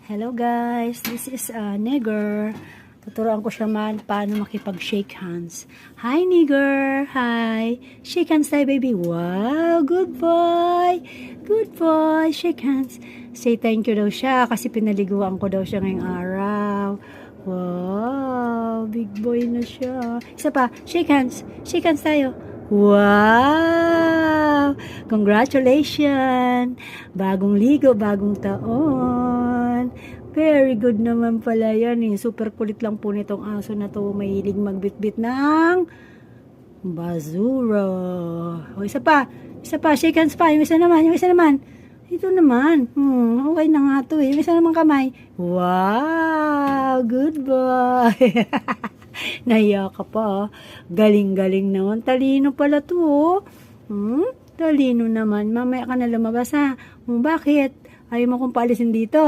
Hello guys, this is Nigger. Tuturuan ko siya paano makipag-shake hands. Hi Nigger! Hi! Shake hands tayo baby. Wow! Good boy! Good boy! Shake hands. Say thank you daw siya kasi pinaliguan ko daw siya ngayong araw. Wow! Big boy na siya. Isa pa, shake hands. Shake hands tayo. Wow! Congratulations! Bagong ligo, bagong taon. Very good naman pala yan eh. Super kulit lang po nitong aso na to. Mahilig magbitbit ng basura. O, isa pa. Isa pa. Shake hands pa. Yung isa naman. Yung isa naman. Ito naman. Okay na nga to eh. Yung isa naman kamay. Wow! Good boy! Nahiya ka pa. Galing-galing naman. Talino pala to. Talino naman. Mamaya ka na lumabas ha. Bakit? Ayaw mo kong paalisin dito.